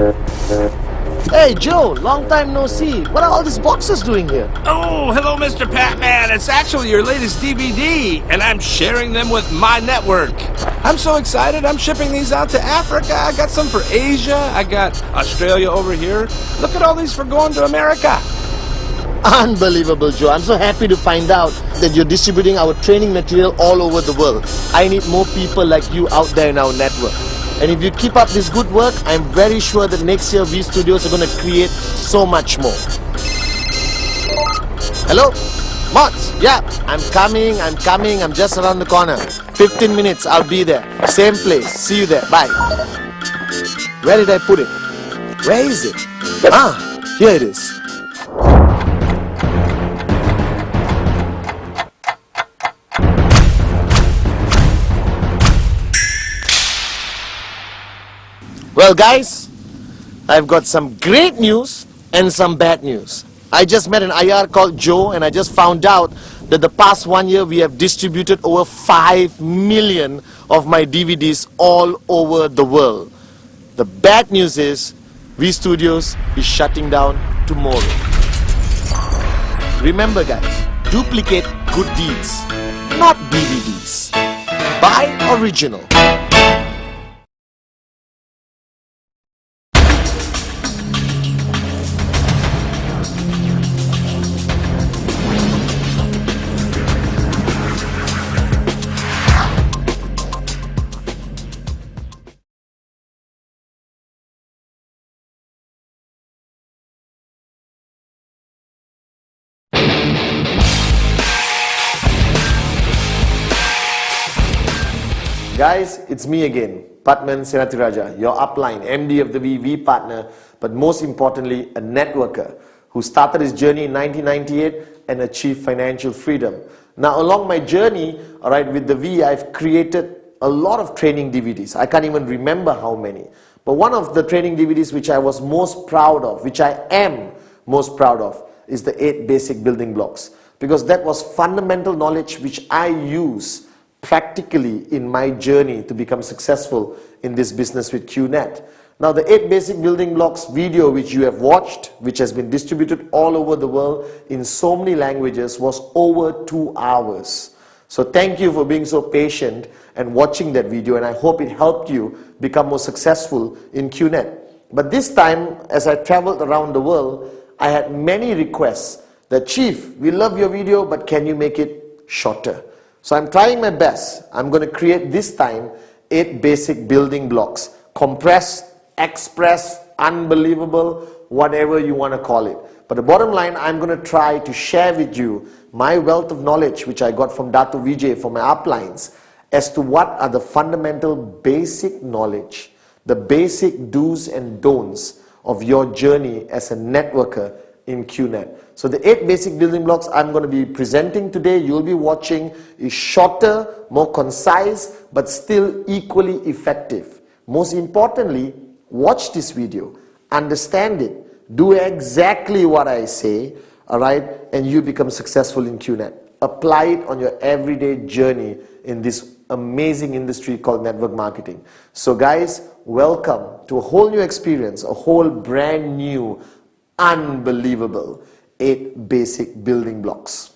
Hey Joe, long time no see. What are all these boxes doing here? Oh, hello, Mr. Patman. It's actually your latest DVD, and I'm sharing them with my network. I'm so excited. I'm shipping these out to Africa. I got some for Asia. I got Australia over here. Look at all these for going to America. Unbelievable, Joe. I'm so happy to find out that you're distributing our training material all over the world. I need more people like you out there in our network. And if you keep up this good work, I'm very sure that next year V Studios are going to create so much more. Hello? Mods? Yeah, I'm coming. I'm just around the corner. 15 minutes, I'll be there. Same place. See you there. Bye. Where did I put it? Where is it? Ah, here it is. Well guys, I've got some great news and some bad news. I just met an IR called Joe and I just found out that the past 1 year we have distributed over 5 million of my DVDs all over the world. The bad news is V Studios is shutting down tomorrow. Remember guys, duplicate good deeds, not DVDs. Buy original. Guys, it's me again, Patman Senathirajah, your upline, MD of the VV partner, but most importantly, a networker who started his journey in 1998 and achieved financial freedom. Now, along my journey, with the V, I've created a lot of training DVDs. I can't even remember how many. But one of the training DVDs which I was most proud of, which I am most proud of, is the 8 basic building blocks. Because that was fundamental knowledge which I use practically in my journey to become successful in this business with QNet. Now the 8 basic building blocks video which you have watched, which has been distributed all over the world in so many languages, was over 2 hours. So thank you for being so patient and watching that video, and I hope it helped you become more successful in QNet. But this time, as I traveled around the world, I had many requests that, Chief, we love your video, but can you make it shorter? So I'm trying my best. I'm going to create this time 8 basic building blocks. Compressed, express, unbelievable, whatever you want to call it. But the bottom line, I'm going to try to share with you my wealth of knowledge which I got from Dato Vijay for my uplines as to what are the fundamental basic knowledge, the basic do's and don'ts of your journey as a networker in QNet. So the 8 basic building blocks I'm going to be presenting today, you'll be watching, is shorter, more concise, but still equally effective. Most importantly, watch this video, understand it, do exactly what I say, and you become successful in QNet. Apply it on your everyday journey in this amazing industry called network marketing. So guys, welcome to a whole new experience, a whole brand new, unbelievable 8 basic building blocks.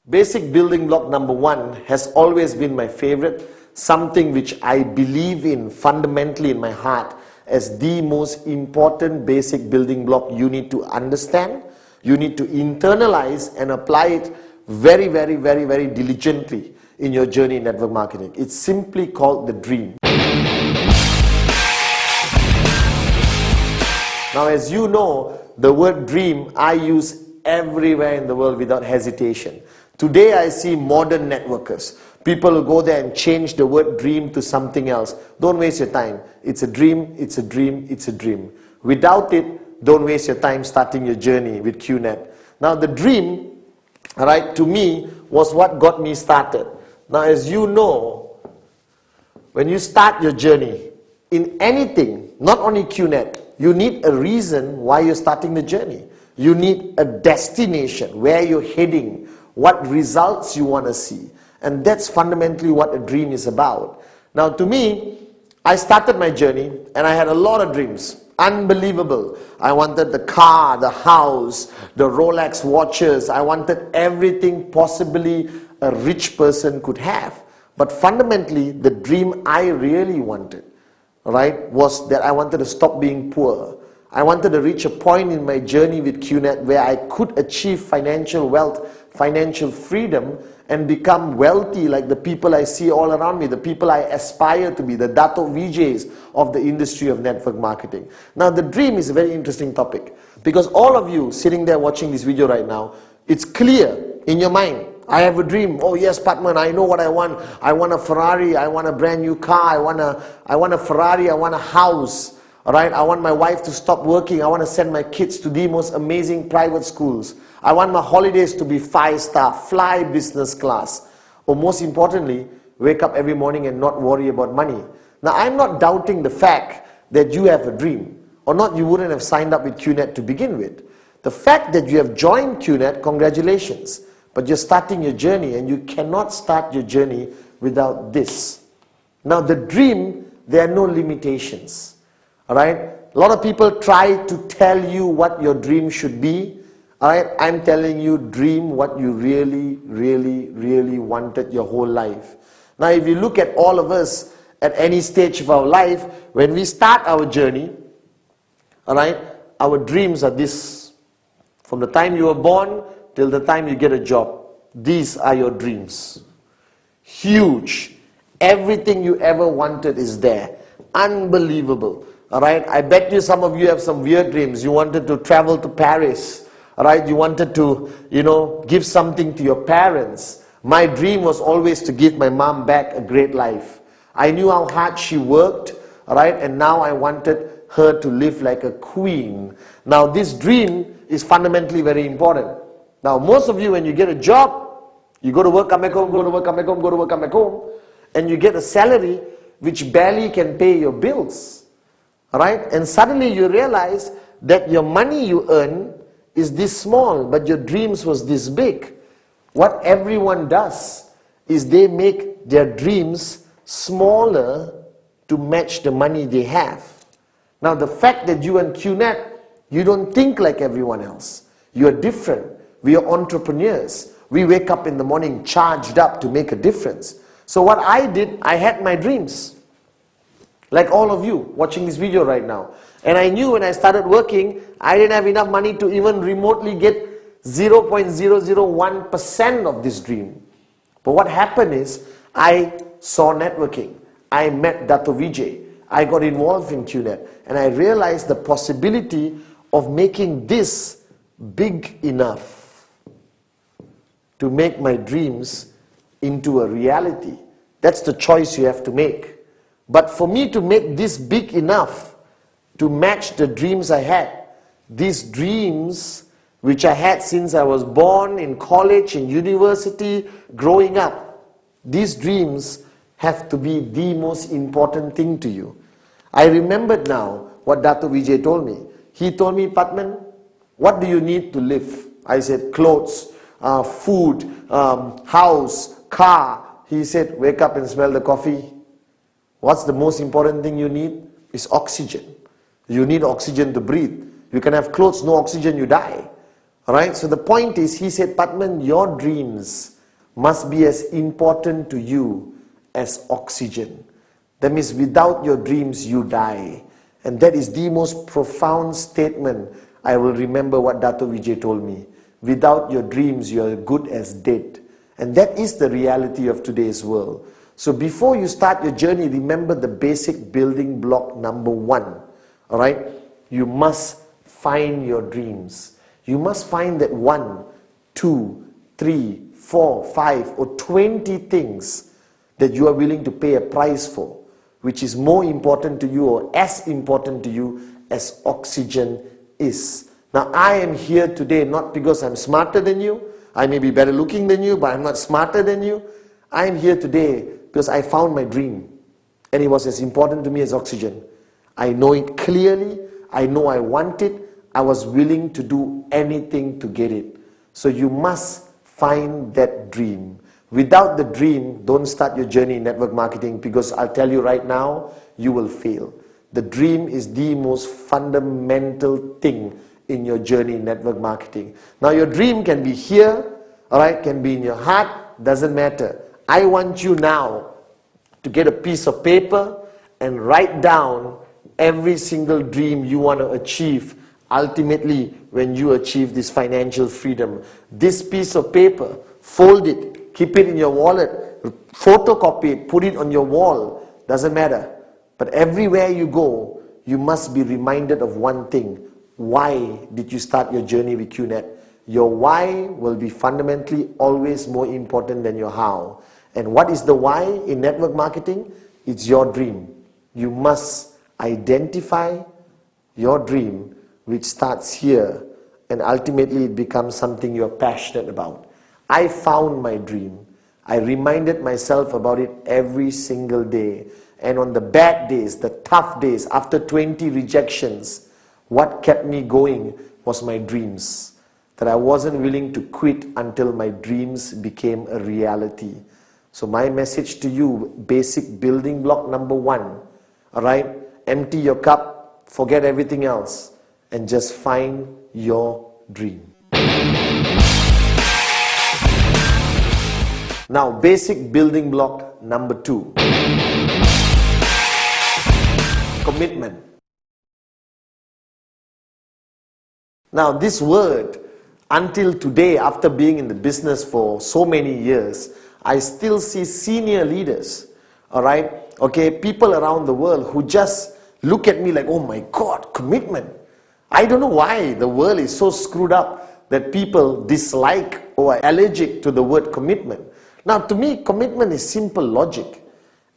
Basic building block number 1 has always been my favorite, something which I believe in fundamentally in my heart as the most important basic building block you need to understand, you need to internalize and apply it very, very, very, very diligently in your journey in network marketing. It's simply called the dream. Now, as you know, the word dream I use everywhere in the world without hesitation. Today I see modern networkers, people who go there and change the word dream to something else. Don't waste your time. It's a dream, it's a dream, it's a dream. Without it, don't waste your time starting your journey with QNet. Now the dream, to me, was what got me started. Now as you know, when you start your journey in anything, not only QNet, you need a reason why you're starting the journey. You need a destination, where you're heading, what results you want to see. And that's fundamentally what a dream is about. Now to me, I started my journey and I had a lot of dreams. Unbelievable. I wanted the car, the house, the Rolex watches. I wanted everything possibly a rich person could have. But fundamentally, the dream I really wanted, right, was that I wanted to stop being poor. I wanted to reach a point in my journey with QNet where I could achieve financial wealth, financial freedom, and become wealthy like the people I see all around me, the people I aspire to be, the Dato VJs of the industry of network marketing. Now, the dream is a very interesting topic because all of you sitting there watching this video right now, it's clear in your mind. I have a dream. Oh yes, Patman, I know what I want. I want a Ferrari. I want a brand new car. I want a Ferrari. I want a house. All right. I want my wife to stop working. I want to send my kids to the most amazing private schools. I want my holidays to be 5-star, fly business class. Or most importantly, wake up every morning and not worry about money. Now, I'm not doubting the fact that you have a dream. Or not, you wouldn't have signed up with QNet to begin with. The fact that you have joined QNet, congratulations. But you're starting your journey and you cannot start your journey without this. Now, the dream, there are no limitations. All right? A lot of people try to tell you what your dream should be. All right? I'm telling you, dream what you really, really, really wanted your whole life. Now, if you look at all of us at any stage of our life, when we start our journey, all right, our dreams are this. From the time you were born till the time you get a job, these are your dreams. Huge. Everything you ever wanted is there. Unbelievable. All right, I bet you some of you have some weird dreams. You wanted to travel to Paris. All right, you wanted to, give something to your parents. My dream was always to give my mom back a great life. I knew how hard she worked, all right, and now I wanted her to live like a queen. Now, this dream is fundamentally very important. Now, most of you, when you get a job, you go to work, come back home, go to work, come back home, go to work, come back home, and you get a salary which barely can pay your bills. Right? And suddenly you realize that your money you earn is this small, but your dreams was this big. What everyone does is they make their dreams smaller to match the money they have. Now, the fact that you and QNet, you don't think like everyone else. You are different. We are entrepreneurs. We wake up in the morning charged up to make a difference. So what I did, I had my dreams. Like all of you watching this video right now. And I knew when I started working, I didn't have enough money to even remotely get 0.001% of this dream. But what happened is, I saw networking. I met Dato Vijay. I got involved in QNet. And I realized the possibility of making this big enough to make my dreams into a reality. That's the choice you have to make. But for me to make this big enough to match the dreams I had, these dreams which I had since I was born, in college, in university, growing up, these dreams have to be the most important thing to you. I remembered now what Dato Vijay told me. He told me, Patman, what do you need to live? I said, clothes, food, house, car. He said, wake up and smell the coffee. What's the most important thing you need? Is oxygen. You need oxygen to breathe. You can have clothes, no oxygen, you die. Alright, so the point is, he said, Patman, your dreams must be as important to you as oxygen. That means without your dreams, you die. And that is the most profound statement I will remember what Dato Vijay told me. Without your dreams, you are good as dead. And that is the reality of today's world. So before you start your journey, remember the basic building block number 1. All right? You must find your dreams. You must find that 1, 2, 3, 4, 5 or 20 things that you are willing to pay a price for, which is more important to you or as important to you as oxygen is. Now, I am here today not because I'm smarter than you. I may be better looking than you, but I'm not smarter than you. I am here today because I found my dream, and it was as important to me as oxygen. I know it clearly. I know I want it. I was willing to do anything to get it. So you must find that dream. Without the dream, don't start your journey in network marketing, because I'll tell you right now, you will fail. The dream is the most fundamental thing in your journey in network marketing. Now your dream can be here, alright, can be in your heart, doesn't matter. I want you now to get a piece of paper and write down every single dream you want to achieve ultimately when you achieve this financial freedom. This piece of paper, fold it, keep it in your wallet, photocopy it, put it on your wall, doesn't matter. But everywhere you go, you must be reminded of one thing. Why did you start your journey with QNet? Your why will be fundamentally always more important than your how. And what is the why in network marketing? It's your dream. You must identify your dream, which starts here, and ultimately it becomes something you're passionate about. I found my dream. I reminded myself about it every single day. And on the bad days, the tough days, after 20 rejections, what kept me going was my dreams. That I wasn't willing to quit until my dreams became a reality. So my message to you, basic building block number 1, alright? Empty your cup, forget everything else, and just find your dream. Now, basic building block number 2. Commitment. Now, this word, until today, after being in the business for so many years, I still see senior leaders, alright, okay, people around the world who just look at me like, oh my God, commitment. I don't know why the world is so screwed up that people dislike or are allergic to the word commitment. Now, to me, commitment is simple logic.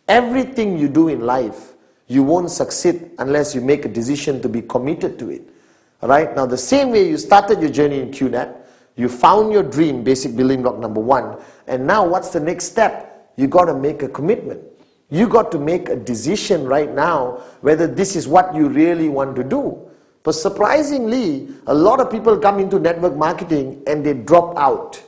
Everything you do in life, you won't succeed unless you make a decision to be committed to it. Alright, now the same way you started your journey in QNet, you found your dream, basic building block number 1, and now what's the next step? You got to make a commitment. You got to make a decision right now whether this is what you really want to do. But surprisingly, a lot of people come into network marketing and they drop out.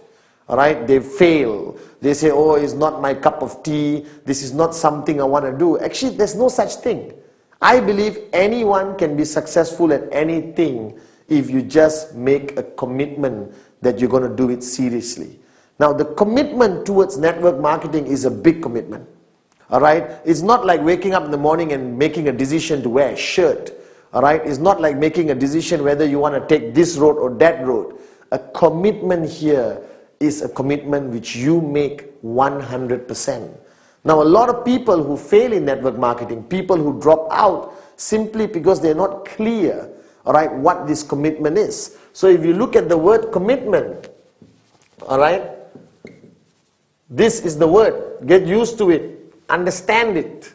Alright, they fail. They say, oh, it's not my cup of tea. This is not something I want to do. Actually, there's no such thing. I believe anyone can be successful at anything if you just make a commitment that you're going to do it seriously. Now, the commitment towards network marketing is a big commitment. Alright, it's not like waking up in the morning and making a decision to wear a shirt. Alright, it's not like making a decision whether you want to take this road or that road. A commitment here is a commitment which you make 100%. Now, a lot of people who fail in network marketing, people who drop out simply because they're not clear, alright, what this commitment is. So if you look at the word commitment, alright, this is the word. Get used to it. Understand it.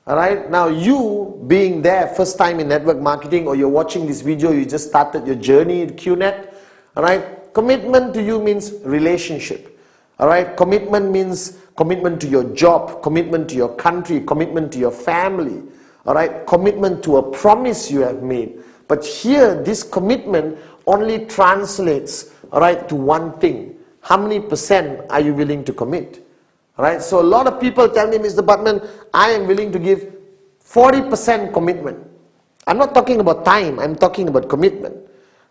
Alright, now you being there first time in network marketing, or you're watching this video, you just started your journey in QNet, alright, commitment to you means relationship. Alright, commitment means commitment to your job, commitment to your country, commitment to your family, alright, commitment to a promise you have made. But here, this commitment only translates, alright, to one thing. How many percent are you willing to commit? Alright, so a lot of people tell me, Mr. Butman, I am willing to give 40% commitment. I'm not talking about time, I'm talking about commitment.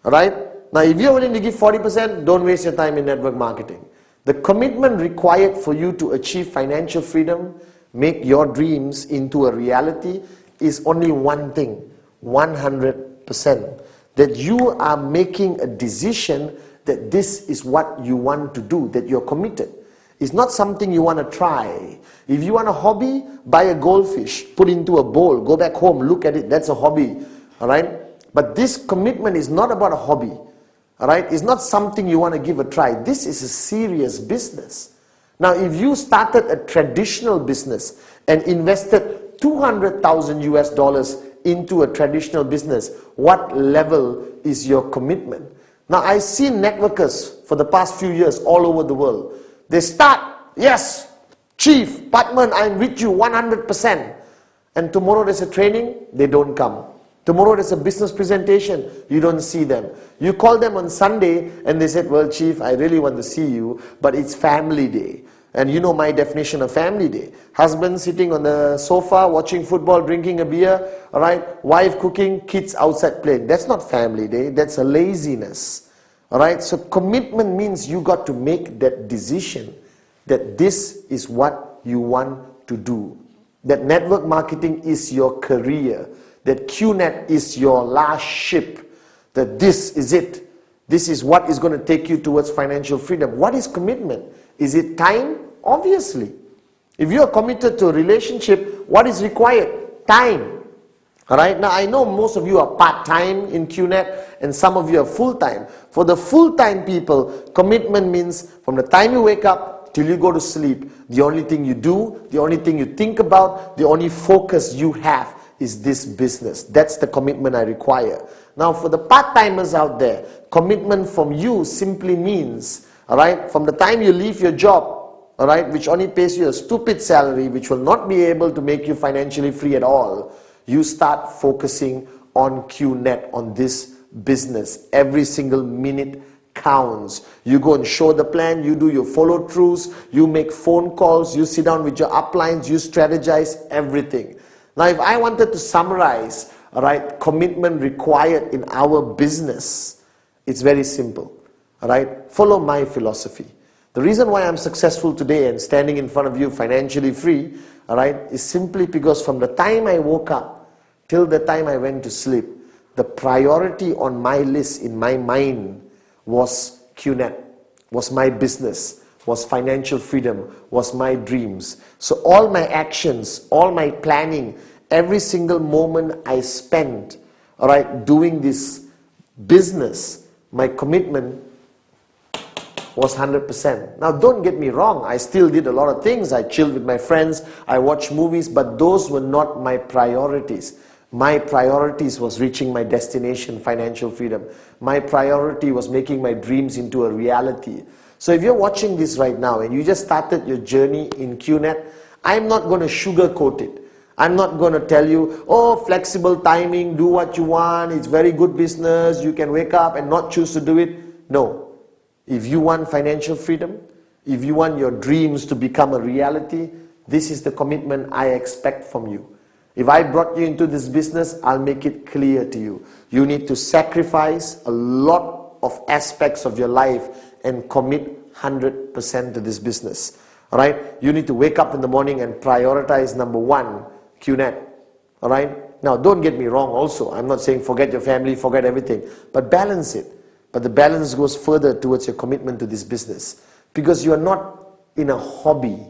Alright, now if you're willing to give 40%, don't waste your time in network marketing. The commitment required for you to achieve financial freedom, make your dreams into a reality, is only one thing, 100%. That you are making a decision that this is what you want to do, that you're committed. It's not something you want to try. If you want a hobby, buy a goldfish, put into a bowl, go back home, look at it, that's a hobby. Alright? But this commitment is not about a hobby. Alright, it's not something you want to give a try. This is a serious business. Now, if you started a traditional business and invested 200,000 US dollars into a traditional business, what level is your commitment? Now, I've seen networkers for the past few years all over the world. They start, yes, Chief, Butman, I'm with you 100%. And tomorrow there's a training, they don't come. Tomorrow there's a business presentation, you don't see them. You call them on Sunday and they said, well, Chief, I really want to see you, but it's family day. And you know my definition of family day. Husband sitting on the sofa, watching football, drinking a beer, all right? Wife cooking, kids outside playing. That's not family day, that's a laziness. All right? So commitment means you got to make that decision that this is what you want to do. That network marketing is your career. That QNet is your last ship. That this is it. This is what is going to take you towards financial freedom. What is commitment? Is it time? Obviously. If you are committed to a relationship, what is required? Time. Alright, now I know most of you are part-time in QNet and some of you are full-time. For the full-time people, commitment means from the time you wake up till you go to sleep, the only thing you do, the only thing you think about, the only focus you have is this business. That's the commitment I require. Now for the part-timers out there, commitment from you simply means, alright, from the time you leave your job, alright, which only pays you a stupid salary, which will not be able to make you financially free at all, you start focusing on QNet, on this business. Every single minute counts. You go and show the plan, you do your follow-throughs, you make phone calls, you sit down with your uplines, you strategize everything. Now if I wanted to summarize, alright, commitment required in our business, it's very simple. Alright, follow my philosophy. The reason why I'm successful today and standing in front of you financially free, alright, is simply because from the time I woke up till the time I went to sleep, the priority on my list in my mind was QNet, was my business, was financial freedom, was my dreams. So all my actions, all my planning, every single moment I spent, alright, doing this business, my commitment was 100%. Now don't get me wrong, I still did a lot of things. I chilled with my friends, I watched movies, but those were not my priorities. My priorities was reaching my destination, financial freedom. My priority was making my dreams into a reality. So if you're watching this right now and you just started your journey in QNet, I'm not going to sugarcoat it. I'm not going to tell you, oh, flexible timing, do what you want, it's very good business, you can wake up and not choose to do it. No. If you want financial freedom, if you want your dreams to become a reality, this is the commitment I expect from you. If I brought you into this business, I'll make it clear to you. You need to sacrifice a lot of aspects of your life and commit 100% to this business. Alright? You need to wake up in the morning and prioritize number one, QNet. Alright? Now don't get me wrong also. I'm not saying forget your family, forget everything. But balance it. But the balance goes further towards your commitment to this business. Because you are not in a hobby.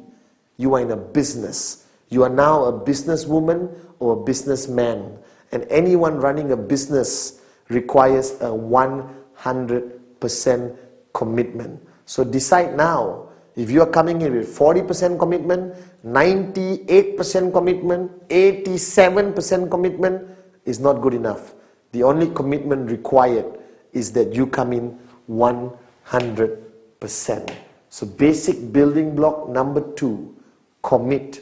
You are in a business. You are now a businesswoman or a businessman. And anyone running a business requires a 100% commitment. So decide now. If you are coming in with 40% commitment, 98% commitment, 87% commitment is not good enough. The only commitment required is that you come in 100%. So basic building block number 2, commitment.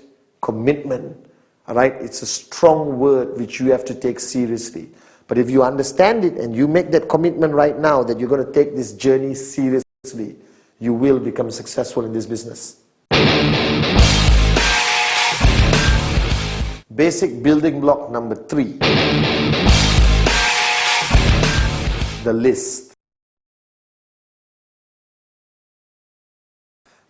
Alright, it's a strong word which you have to take seriously. But if you understand it and you make that commitment right now that you're going to take this journey seriously, you will become successful in this business. Basic building block number 3. The list.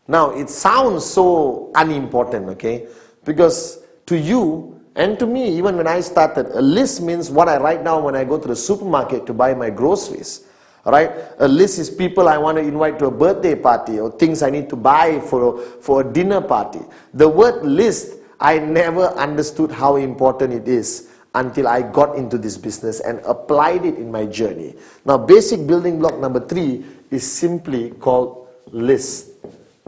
Now it sounds so unimportant, okay? Because to you and to me, even when I started, a list means what I write down when I go to the supermarket to buy my groceries. Alright? A list is people I want to invite to a birthday party or things I need to buy for a dinner party. The word list, I never understood how important it is until I got into this business and applied it in my journey. Now basic building block number 3 is simply called list.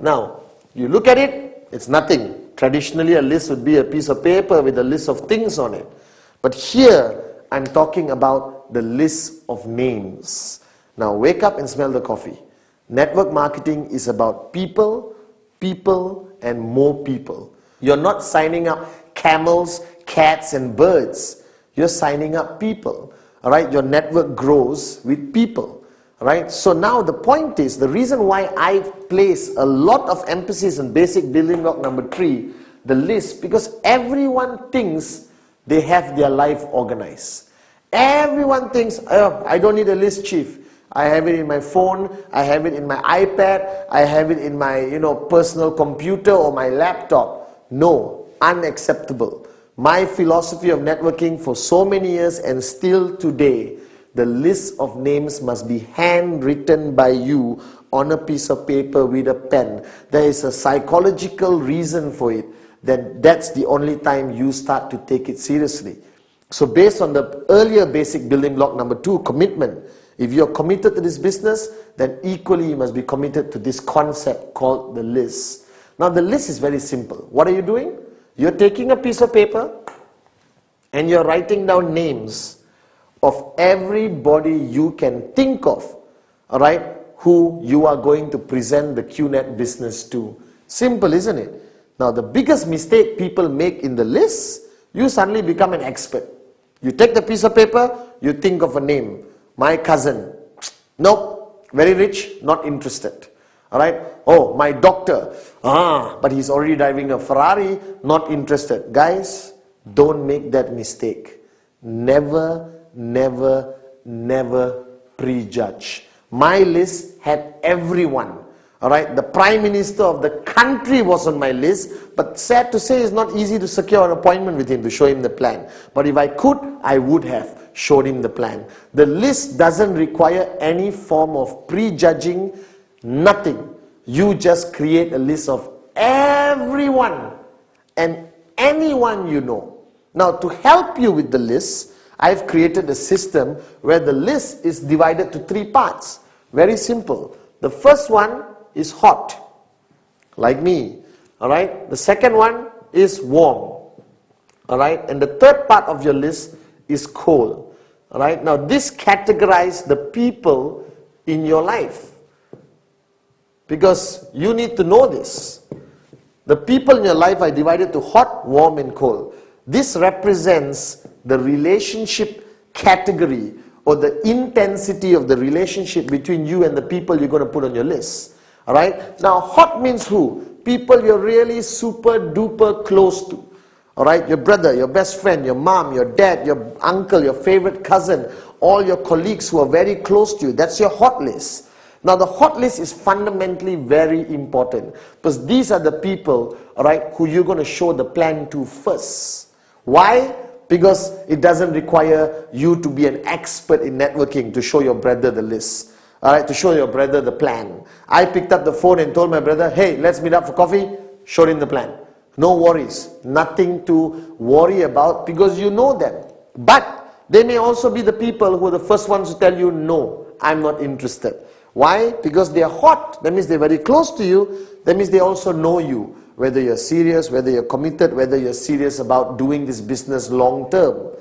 Now, you look at it, it's nothing. Traditionally, a list would be a piece of paper with a list of things on it. But here, I'm talking about the list of names. Now, wake up and smell the coffee. Network marketing is about people, and more people. You're not signing up camels, cats, and birds. You're signing up people. All right? Your network grows with people. Right? So now the point is, the reason why I place a lot of emphasis on basic building block number 3, the list, because everyone thinks they have their life organized. Everyone thinks, oh, I don't need a list, chief. I have it in my phone, I have it in my iPad, I have it in my personal computer or my laptop. No, unacceptable. My philosophy of networking for so many years and still today, the list of names must be handwritten by you on a piece of paper with a pen. There is a psychological reason for it. Then that's the only time you start to take it seriously. So based on the earlier basic building block number 2, commitment. If you're committed to this business, then equally you must be committed to this concept called the list. Now the list is very simple. What are you doing? You're taking a piece of paper and you're writing down names of everybody you can think of, all right, who you are going to present the QNet business to. Simple, isn't it? Now the biggest mistake people make in the list, you suddenly become an expert. You take the piece of paper, you think of a name. My cousin, nope, very rich, not interested. All right. Oh, my doctor, but he's already driving a Ferrari, not interested. Guys, don't make that mistake. Never, never, never prejudge. My list had everyone. All right. The Prime Minister of the country was on my list, but sad to say, it's not easy to secure an appointment with him to show him the plan. But if I could, I would have showed him the plan. The list doesn't require any form of prejudging, nothing. You just create a list of everyone and anyone you know. Now to help you with the list, I've created a system where the list is divided to 3 parts. Very simple. The first one is hot, like me. Alright. The second one is warm. Alright. And the third part of your list is cold. Alright. Now this categorizes the people in your life. Because you need to know this. The people in your life are divided to hot, warm and cold. This represents the relationship category or the intensity of the relationship between you and the people you're going to put on your list. Alright? Now hot means who? People you're really super duper close to. Alright? Your brother, your best friend, your mom, your dad, your uncle, your favorite cousin, all your colleagues who are very close to you. That's your hot list. Now the hot list is fundamentally very important because these are the people, alright, who you're going to show the plan to first. Why? Because it doesn't require you to be an expert in networking to show your brother the list. Alright, to show your brother the plan. I picked up the phone and told my brother, hey, let's meet up for coffee. Showed him the plan. No worries. Nothing to worry about because you know them. But they may also be the people who are the first ones to tell you, no, I'm not interested. Why? Because they are hot. That means they're very close to you. That means they also know you. Whether you're serious, whether you're committed, whether you're serious about doing this business long term.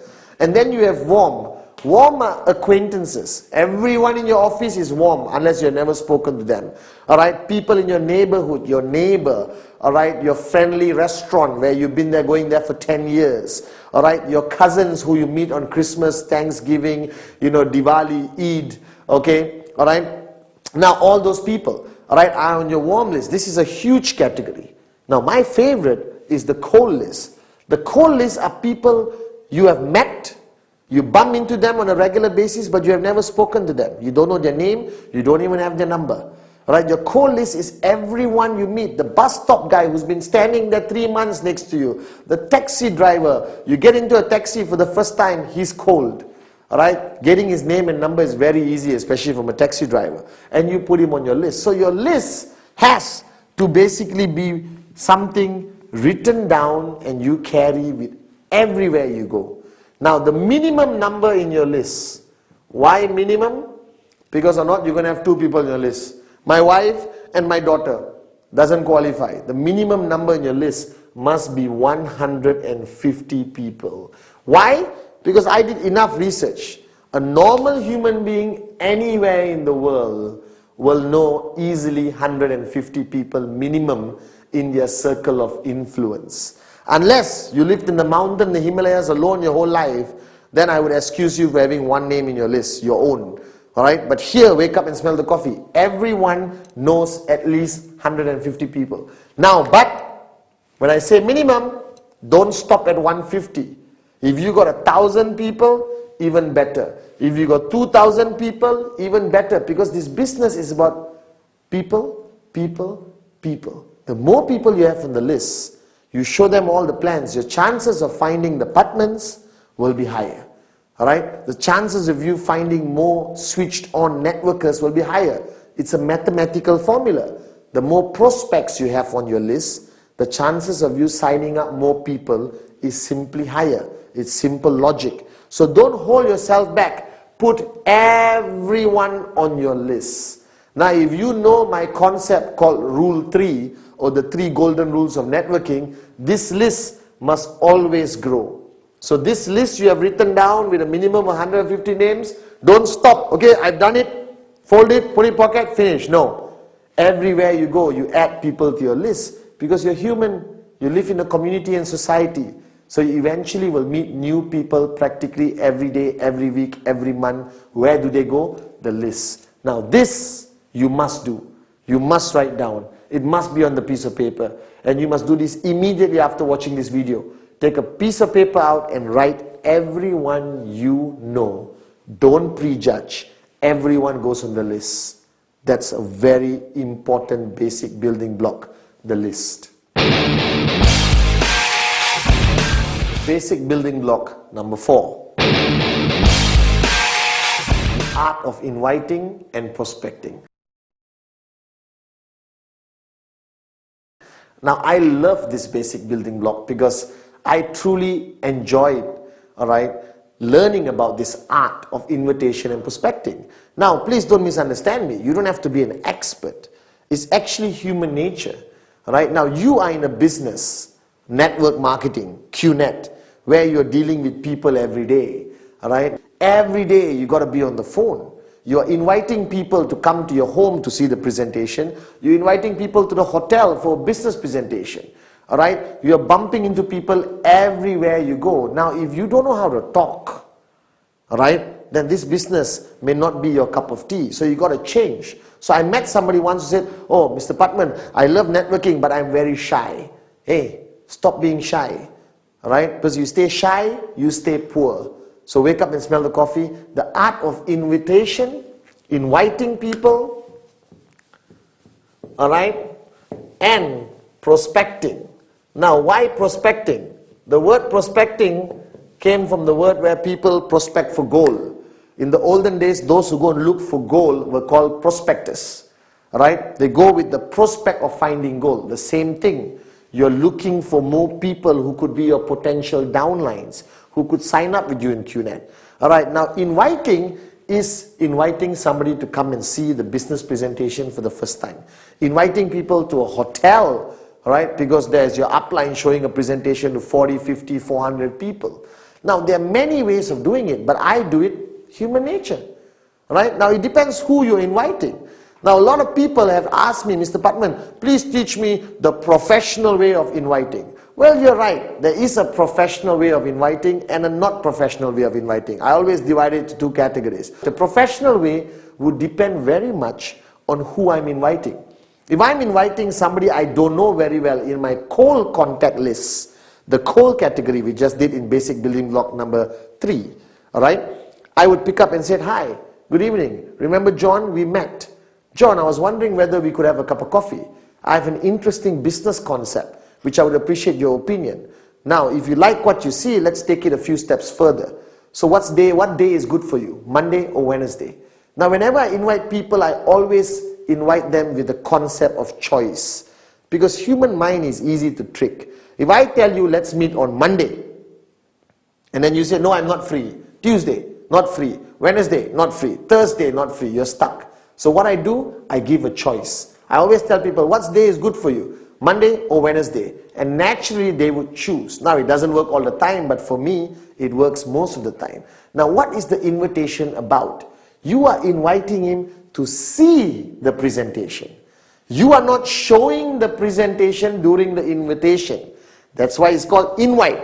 And then you have warm. Warm are acquaintances. Everyone in your office is warm unless you've never spoken to them. Alright, people in your neighborhood, your neighbor, alright, your friendly restaurant where you've been there, going there for 10 years. Alright, your cousins who you meet on Christmas, Thanksgiving, Diwali, Eid, okay, alright. Now all those people, alright, are on your warm list. This is a huge category. Now my favorite is the cold list. The cold list are people you have met, you bump into them on a regular basis, but you have never spoken to them. You don't know their name, you don't even have their number. Alright, your cold list is everyone you meet. The bus stop guy who's been standing there 3 months next to you. The taxi driver, you get into a taxi for the first time, he's cold. Alright, getting his name and number is very easy, especially from a taxi driver. And you put him on your list. So your list has to basically be something written down and you carry with everywhere you go. Now the minimum number in your list. Why minimum? Because or not, you're going to have 2 people in your list. My wife and my daughter doesn't qualify. The minimum number in your list must be 150 people. Why? Because I did enough research. A normal human being anywhere in the world will know easily 150 people minimum in their circle of influence. Unless you lived in the mountain, the Himalayas alone your whole life, then I would excuse you for having one name in your list, your own. Alright, but here, wake up and smell the coffee. Everyone knows at least 150 people. Now, but when I say minimum, don't stop at 150. If you got 1,000 people, even better. If you got 2,000 people, even better. Because this business is about people, people, people. The more people you have on the list, you show them all the plans, your chances of finding the apartments will be higher. Alright? The chances of you finding more switched on networkers will be higher. It's a mathematical formula. The more prospects you have on your list, the chances of you signing up more people is simply higher. It's simple logic. So don't hold yourself back. Put everyone on your list. Now, if you know my concept called Rule 3 or the 3 golden rules of networking, this list must always grow. So this list you have written down with a minimum of 150 names, don't stop. Okay, I've done it, fold it, put it in pocket, finish. No. Everywhere you go, you add people to your list because you're human. You live in a community and society. So you eventually will meet new people practically every day, every week, every month. Where do they go? The list. Now this you must do. You must write down. It must be on the piece of paper. And you must do this immediately after watching this video. Take a piece of paper out and write everyone you know. Don't prejudge. Everyone goes on the list. That's a very important basic building block, the list. Basic building block number 4. The art of inviting and prospecting. Now, I love this basic building block because I truly enjoyed, learning about this art of invitation and prospecting. Now, please don't misunderstand me. You don't have to be an expert. It's actually human nature. Now, you are in a business, network marketing, QNet, where you're dealing with people every day. Every day you got to be on the phone. You're inviting people to come to your home to see the presentation. You're inviting people to the hotel for a business presentation. You're bumping into people everywhere you go. Now, if you don't know how to talk, then this business may not be your cup of tea. So you got to change. So I met somebody once who said, "Oh, Mr. Patman, I love networking, but I'm very shy." Hey, stop being shy. Because you stay shy, you stay poor. So wake up and smell the coffee. The art of invitation, inviting people, and prospecting. Now, why prospecting? The word prospecting came from the word where people prospect for gold. In the olden days, those who go and look for gold were called prospectors. They go with the prospect of finding gold. The same thing. You're looking for more people who could be your potential downlines, who could sign up with you in QNet. Now inviting is inviting somebody to come and see the business presentation for the first time. Inviting people to a hotel, because there's your upline showing a presentation to 40, 50, 400 people. Now there are many ways of doing it, but I do it human nature. Now it depends who you're inviting. Now, a lot of people have asked me, "Mr. Patman, please teach me the professional way of inviting." Well, you're right. There is a professional way of inviting and a not professional way of inviting. I always divide it into 2 categories. The professional way would depend very much on who I'm inviting. If I'm inviting somebody I don't know very well in my cold contact list, the cold category we just did in basic building block number 3, I would pick up and say, "Hi, good evening. Remember John? We met. John, I was wondering whether we could have a cup of coffee. I have an interesting business concept, which I would appreciate your opinion. Now, if you like what you see, let's take it a few steps further. So what day is good for you? Monday or Wednesday?" Now, whenever I invite people, I always invite them with the concept of choice. Because human mind is easy to trick. If I tell you, let's meet on Monday, and then you say, "No, I'm not free." Tuesday, not free. Wednesday, not free. Thursday, not free. You're stuck. So what I do, I give a choice. I always tell people, what day is good for you? Monday or Wednesday? And naturally they would choose. Now it doesn't work all the time, but for me, it works most of the time. Now what is the invitation about? You are inviting him to see the presentation. You are not showing the presentation during the invitation. That's why it's called invite.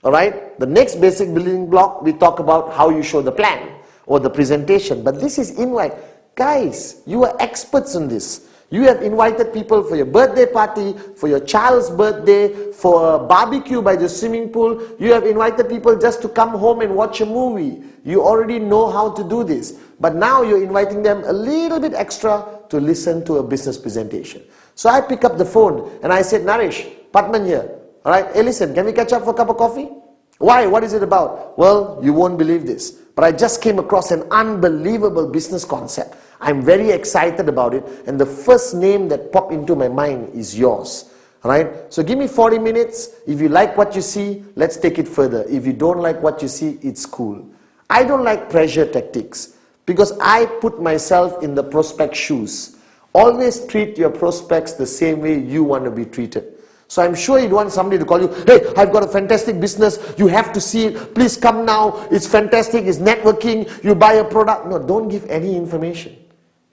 The next basic building block, we talk about how you show the plan. or the presentation, but this is invite. Guys, you are experts on this. You have invited people for your birthday party, for your child's birthday, for a barbecue by the swimming pool. You have invited people just to come home and watch a movie. You already know how to do this. But now you're inviting them a little bit extra to listen to a business presentation. So I pick up the phone and I said, Naresh, Patman here. All right, hey listen, can we catch up for a cup of coffee? Why? What is it about? Well, you won't believe this, but I just came across an unbelievable business concept. I'm very excited about it, and the first name that popped into my mind is yours. Alright, so give me 40 minutes. If you like what you see, let's take it further. If you don't like what you see, it's cool. I don't like pressure tactics because I put myself in the prospect shoes. Always treat your prospects the same way you want to be treated. So I'm sure you'd want somebody to call you, hey, I've got a fantastic business, you have to see it, please come now, it's fantastic, it's networking, you buy a product. No, don't give any information.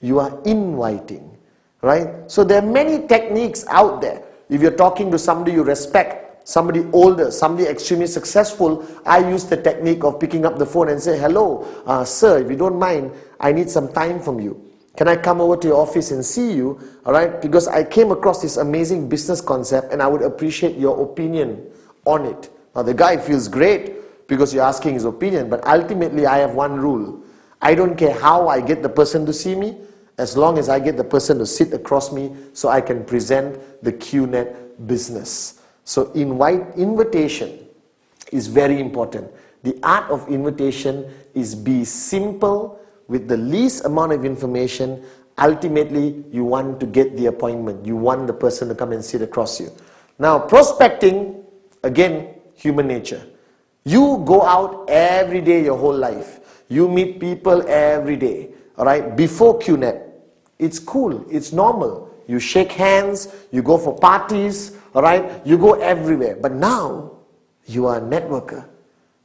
You are inviting, right? So there are many techniques out there. If you're talking to somebody you respect, somebody older, somebody extremely successful, I use the technique of picking up the phone and say, hello, sir, if you don't mind, I need some time from you. Can I come over to your office and see you? All right, because I came across this amazing business concept and I would appreciate your opinion on it. Now the guy feels great because you're asking his opinion, but ultimately I have one rule. I don't care how I get the person to see me, as long as I get the person to sit across me so I can present the QNet business. So invitation is very important. The art of invitation is be simple with the least amount of information. Ultimately, you want to get the appointment. You want the person to come and sit across you. Now, prospecting, again, human nature. You go out every day your whole life. You meet people every day. All right, before QNet, it's cool, it's normal. You shake hands, you go for parties, all right, you go everywhere. But now, you are a networker.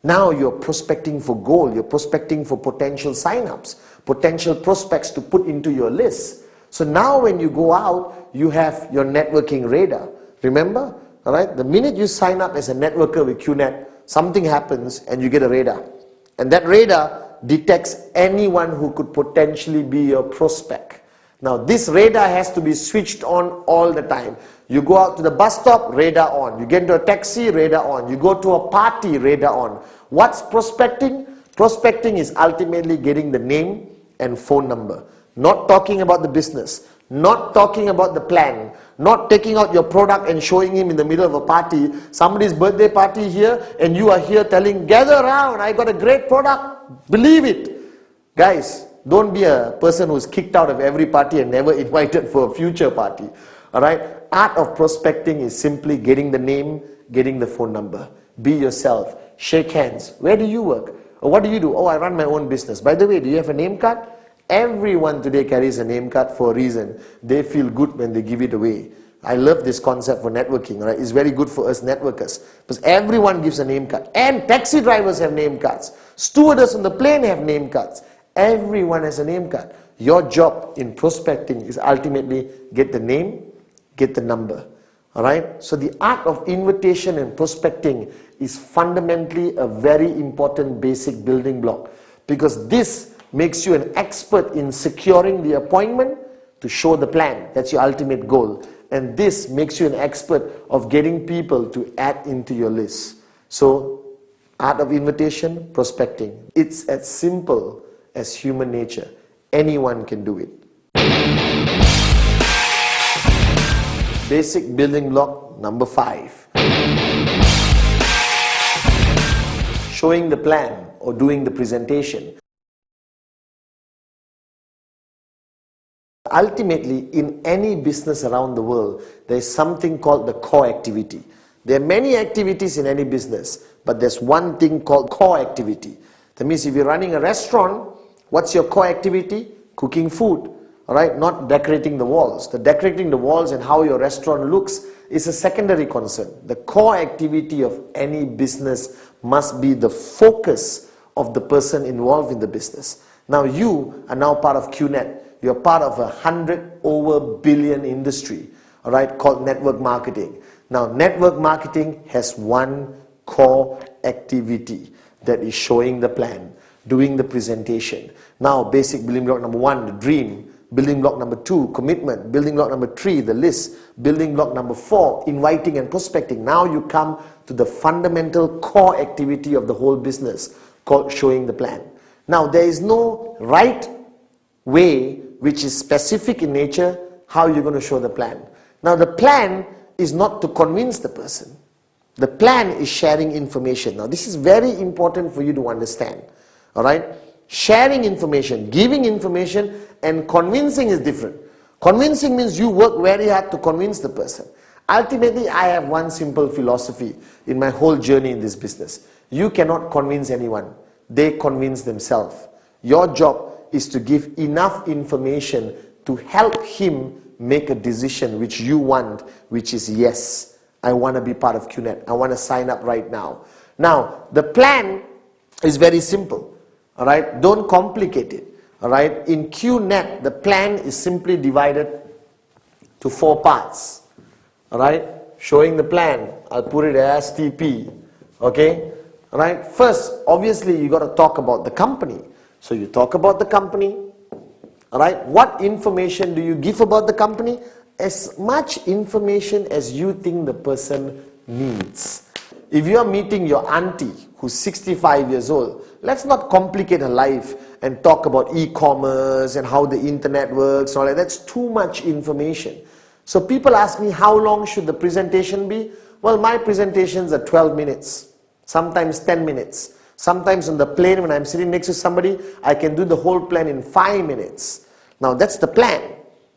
Now you're prospecting for gold, you're prospecting for potential sign-ups, potential prospects to put into your list. So now when you go out, you have your networking radar. Remember, all right, the minute you sign up as a networker with QNet, something happens and you get a radar. And that radar detects anyone who could potentially be your prospect. Now this radar has to be switched on all the time. You go out to the bus stop, radar on. You get into a taxi, radar on. You go to a party, radar on. What's prospecting? Prospecting is ultimately getting the name and phone number. Not talking about the business. Not talking about the plan. Not taking out your product and showing him in the middle of a party. Somebody's birthday party here and you are here telling, gather around, I got a great product. Believe it. Guys, don't be a person who's kicked out of every party and never invited for a future party. Alright? Art of prospecting is simply getting the name, getting the phone number. Be yourself. Shake hands. Where do you work? Or what do you do? Oh, I run my own business. By the way, do you have a name card? Everyone today carries a name card for a reason. They feel good when they give it away. I love this concept for networking. Right? It's very good for us networkers. Because everyone gives a name card. And taxi drivers have name cards. Stewardess on the plane have name cards. Everyone has a name card. Your job in prospecting is ultimately get the name, get the number. Alright? So the art of invitation and prospecting is fundamentally a very important basic building block. Because this makes you an expert in securing the appointment to show the plan. That's your ultimate goal. And this makes you an expert of getting people to add into your list. So, art of invitation, prospecting. It's as simple as human nature. Anyone can do it. Basic building block number 5. Showing the plan or doing the presentation. Ultimately, in any business around the world, there is something called the core activity. There are many activities in any business, but there's one thing called core activity. That means if you're running a restaurant, what's your core activity? Cooking food, all right? Not decorating the walls. The decorating the walls and how your restaurant looks is a secondary concern. The core activity of any business must be the focus of the person involved in the business. Now you are now part of QNet. You're part of a 100 billion industry, all right, called network marketing. Now, network marketing has one core activity, that is showing the plan. doing the presentation. Now, basic building block number 1, the dream. Building block number 2, commitment. Building block number 3, the list. Building block number 4, inviting and prospecting. Now you come to the fundamental core activity of the whole business called showing the plan. Now, there is no right way which is specific in nature how you're going to show the plan. Now, the plan is not to convince the person. The plan is sharing information. Now, this is very important for you to understand. All right? Sharing information, giving information, and convincing is different. Convincing means you work very hard to convince the person. Ultimately, I have one simple philosophy in my whole journey in this business. You cannot convince anyone. They convince themselves. Your job is to give enough information to help him make a decision which you want, which is yes, I want to be part of QNet. I want to sign up right now. Now, the plan is very simple. All right, don't complicate it. All right, in QNet, the plan is simply divided to 4 parts. All right, showing the plan, I'll put it as TP. Okay, all right. First, obviously, you got to talk about the company. So you talk about the company. All right, what information do you give about the company? As much information as you think the person needs. If you are meeting your auntie who's 65 years old, let's not complicate her life and talk about e-commerce and how the internet works and all that. That's too much information. So people ask me, how long should the presentation be? Well, my presentations are 12 minutes, sometimes 10 minutes. Sometimes on the plane when I'm sitting next to somebody, I can do the whole plan in 5 minutes. Now that's the plan.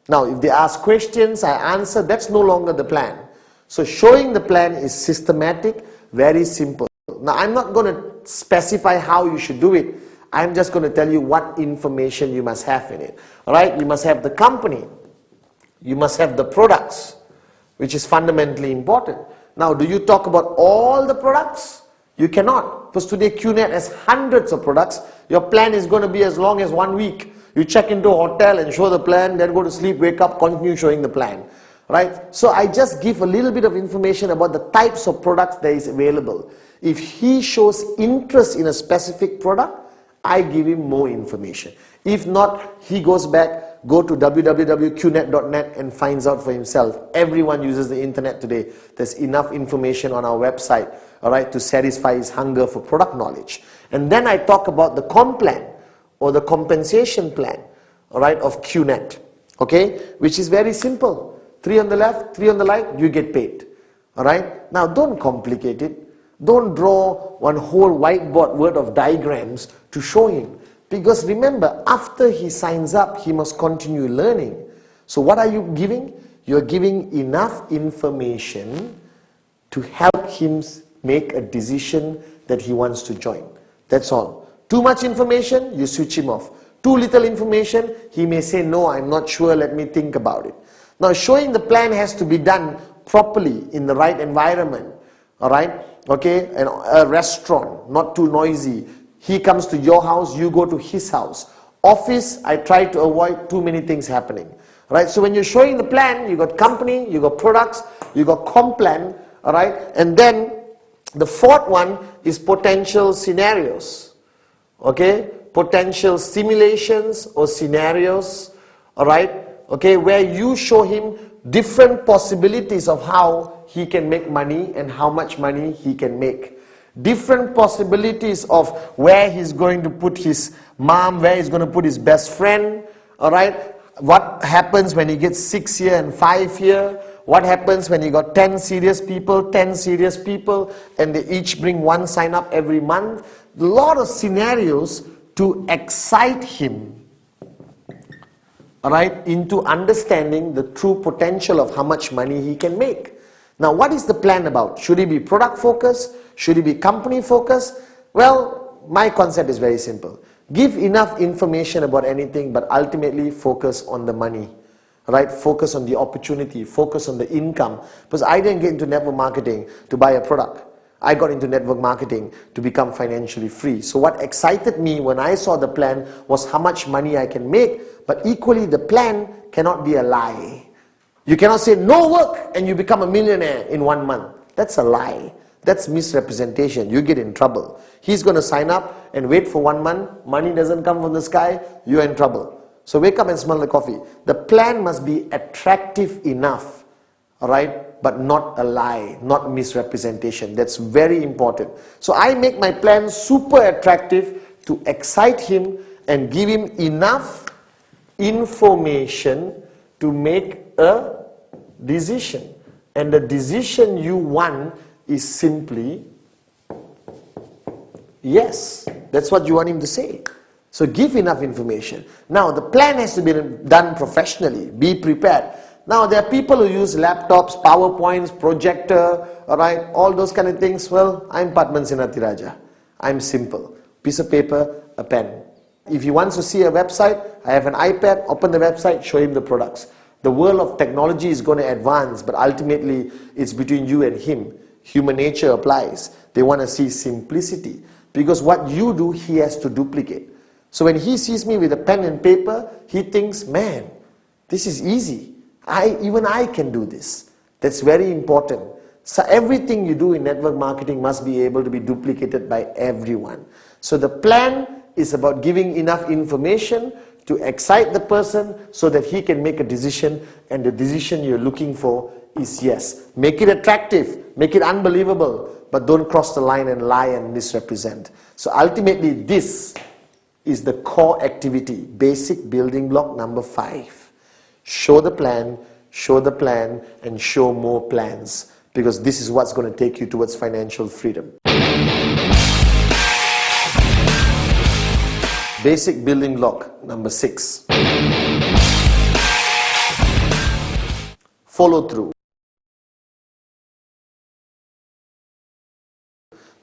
Now if they ask questions, I answer, that's no longer the plan. So showing the plan is systematic, very simple. Now I'm not going to specify how you should do it. I'm just going to tell you what information you must have in it. Alright, you must have the company. You must have the products, which is fundamentally important. Now, do you talk about all the products? You cannot, because today QNet has hundreds of products. Your plan is going to be as long as 1 week. You check into a hotel and show the plan, then go to sleep, wake up, continue showing the plan. Right? So I just give a little bit of information about the types of products that is available. If he shows interest in a specific product, I give him more information. If not, he goes back, go to www.qnet.net and finds out for himself. Everyone uses the internet today. There's enough information on our website, all right, to satisfy his hunger for product knowledge. And then I talk about the comp plan or the compensation plan, all right, of QNet, okay, which is very simple. 3 on the left, 3 on the right, you get paid. All right? Now, don't complicate it. Don't draw one whole whiteboard worth of diagrams to show him. Because remember, after he signs up, he must continue learning. So what are you giving? You're giving enough information to help him make a decision that he wants to join. That's all. Too much information, you switch him off. Too little information, he may say, no, I'm not sure, let me think about it. Now, showing the plan has to be done properly in the right environment. All right? Okay? And a restaurant, not too noisy. He comes to your house, you go to his house. Office, I try to avoid too many things happening. Right? So when you're showing the plan, you got company, you got products, you got comp plan. All right? And then the fourth one is potential scenarios. Okay? Potential simulations or scenarios. All right? Okay, where you show him different possibilities of how he can make money and how much money he can make. Different possibilities of where he's going to put his mom, where he's going to put his best friend. All right, what happens when he gets 6 here and 5 here? What happens when you got 10 serious people, 10 serious people, and they each bring 1 sign up every month? A lot of scenarios to excite him, all right, into understanding the true potential of how much money he can make. Now, what is the plan about? Should it be product focused? Should it be company focused? Well, my concept is very simple. Give enough information about anything, but ultimately focus on the money. Right? Focus on the opportunity, focus on the income. Because I didn't get into network marketing to buy a product. I got into network marketing to become financially free. So what excited me when I saw the plan was how much money I can make, but equally the plan cannot be a lie. You cannot say no work and you become a millionaire in 1 month. That's a lie. That's misrepresentation. You get in trouble. He's going to sign up and wait for 1 month. Money doesn't come from the sky. You're in trouble. So wake up and smell the coffee. The plan must be attractive enough, all right, but not a lie, not misrepresentation. That's very important. So I make my plan super attractive to excite him and give him enough information to make a decision. And the decision you want is simply yes. That's what you want him to say. So give enough information. Now the plan has to be done professionally. Be prepared. Now there are people who use laptops, PowerPoints, projector, alright, all those kind of things. Well, I'm Padman Senathirajah. I'm simple. Piece of paper, a pen. If he wants to see a website, I have an iPad, open the website, show him the products. The world of technology is going to advance, but ultimately it's between you and him. Human nature applies. They want to see simplicity. Because what you do, he has to duplicate. So when he sees me with a pen and paper, he thinks, man, this is easy. Even I can do this. That's very important. So everything you do in network marketing must be able to be duplicated by everyone. So the plan is about giving enough information to excite the person so that he can make a decision, and the decision you're looking for is yes. Make it attractive, make it unbelievable, but don't cross the line and lie and misrepresent. So ultimately this is the core activity, basic building block number 5. Show the plan, and show more plans, because this is what's going to take you towards financial freedom. Basic building block number 6. Follow through.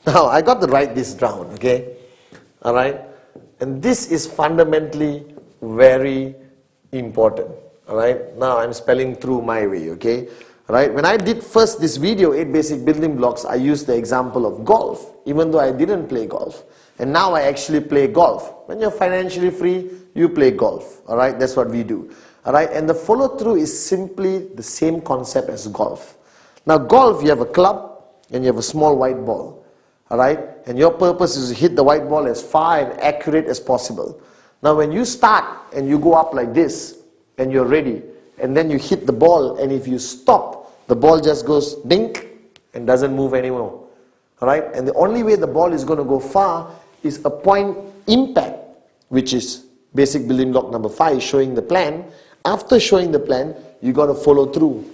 Now I got to write this down, okay? Alright? And this is fundamentally very important. Alright? Now I'm spelling through my way, okay? Right? When I did first this video, 8 basic building blocks, I used the example of golf, even though I didn't play golf. And now I actually play golf. When you're financially free, you play golf. Alright? That's what we do. Alright? And the follow through is simply the same concept as golf. Now golf, you have a club and you have a small white ball. Alright? And your purpose is to hit the white ball as far and accurate as possible. Now when you start and you go up like this and you're ready, and then you hit the ball, and if you stop, the ball just goes dink and doesn't move anymore. Alright? And the only way the ball is going to go far is a point impact, which is basic building block number 5, showing the plan. After showing the plan, you got to follow through.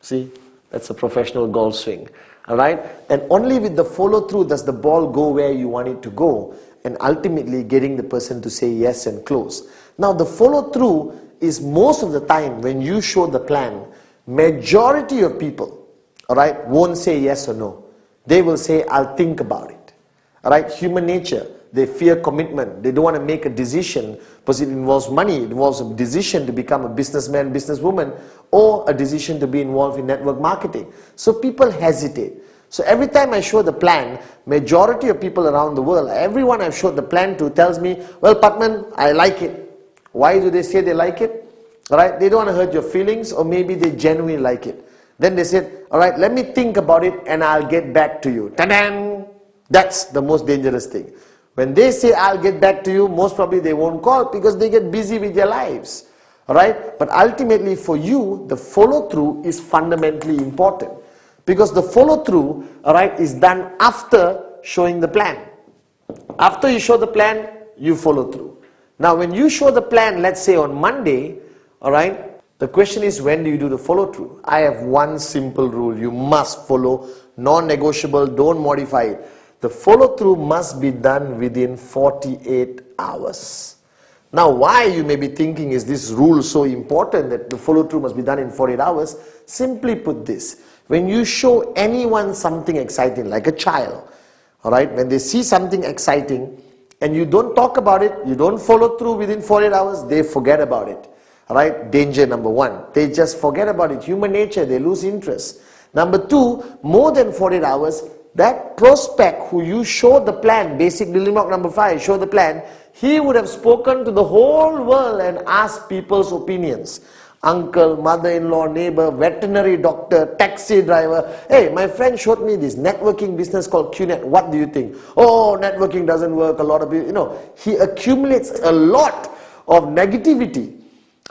See? That's a professional golf swing. Alright? And only with the follow through does the ball go where you want it to go, and ultimately getting the person to say yes and close. Now the follow through is most of the time when you show the plan, majority of people, alright, won't say yes or no. They will say, I'll think about it. Alright, human nature, they fear commitment. They don't want to make a decision because it involves money. It involves a decision to become a businessman, businesswoman, or a decision to be involved in network marketing. So people hesitate. So every time I show the plan, majority of people around the world, everyone I've showed the plan to tells me, well, Padman, I like it. Why do they say they like it? Alright, they don't want to hurt your feelings, or maybe they genuinely like it. Then they said, alright, let me think about it and I'll get back to you. Ta-da! That's the most dangerous thing. When they say I'll get back to you, most probably they won't call because they get busy with their lives. Alright, but ultimately for you, the follow through is fundamentally important. Because the follow through, alright, is done after showing the plan. After you show the plan, you follow through. Now when you show the plan, let's say on Monday, alright, the question is, when do you do the follow through? I have one simple rule: you must follow, non-negotiable, don't modify it. The follow through must be done within 48 hours. Now why, you may be thinking, is this rule so important that the follow through must be done in 48 hours? Simply put this: when you show anyone something exciting, like a child, alright, when they see something exciting and you don't talk about it, you don't follow through within 48 hours, they forget about it. Alright, danger number 1. They just forget about it. Human nature, they lose interest. Number 2, more than 48 hours, that prospect who you showed the plan, basic building block number 5, show the plan, he would have spoken to the whole world and asked people's opinions. uncle, mother-in-law, neighbor, veterinary doctor, taxi driver. Hey, my friend showed me this networking business called QNet. What do you think? Oh, networking doesn't work. A lot of people, he accumulates a lot of negativity.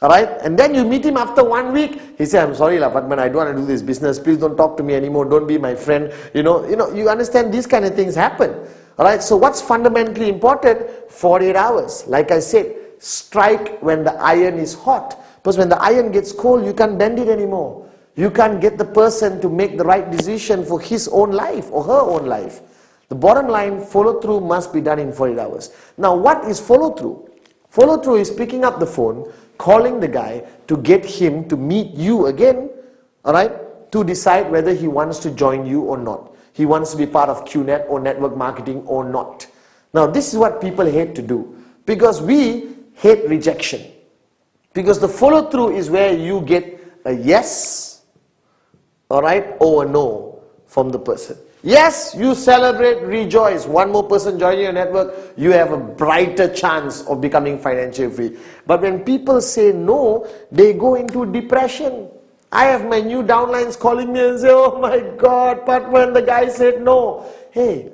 Alright, and then you meet him after 1 week. He said, I'm sorry, Patman, I don't want to do this business. Please don't talk to me anymore. Don't be my friend. You understand these kind of things happen. Alright, so what's fundamentally important? 48 hours. Like I said, strike when the iron is hot. Because when the iron gets cold, you can't bend it anymore. You can't get the person to make the right decision for his own life or her own life. The bottom line, follow through must be done in 48 hours. Now, what is follow through? Follow through is picking up the phone, calling the guy to get him to meet you again, alright, to decide whether he wants to join you or not. He wants to be part of QNet or network marketing or not. Now, this is what people hate to do, because we hate rejection. Because the follow through is where you get a yes, alright, or a no from the person. Yes, you celebrate, rejoice. One more person joining your network, you have a brighter chance of becoming financially free. But when people say no, they go into depression. I have my new downlines calling me and say, oh my God, but when the guy said no. Hey,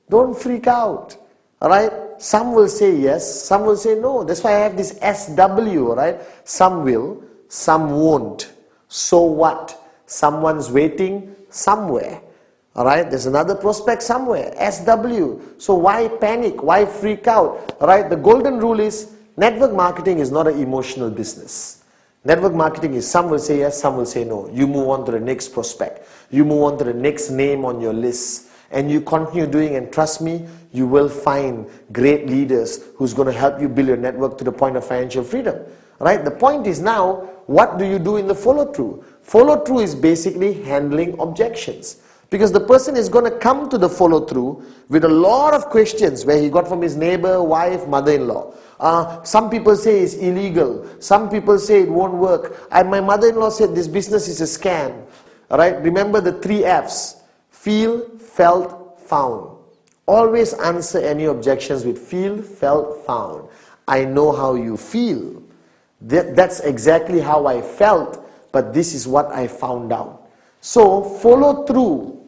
don't freak out. Alright? Some will say yes, some will say no. That's why I have this SW, alright? Some will, some won't. So what? Someone's waiting somewhere. Alright, there's another prospect somewhere, SW. So why panic? Why freak out? Alright, the golden rule is network marketing is not an emotional business. Network marketing is some will say yes, some will say no. You move on to the next prospect. You move on to the next name on your list. And you continue doing, and trust me, you will find great leaders who's going to help you build your network to the point of financial freedom. Right? The point is now, what do you do in the follow-through? Follow-through is basically handling objections. Because the person is going to come to the follow-through with a lot of questions where he got from his neighbor, wife, mother-in-law. Some people say it's illegal. Some people say it won't work. My mother-in-law said this business is a scam. Alright, remember the 3 F's. Feel, felt, found. Always answer any objections with feel, felt, found. I know how you feel. That's exactly how I felt, but this is what I found out. So follow through,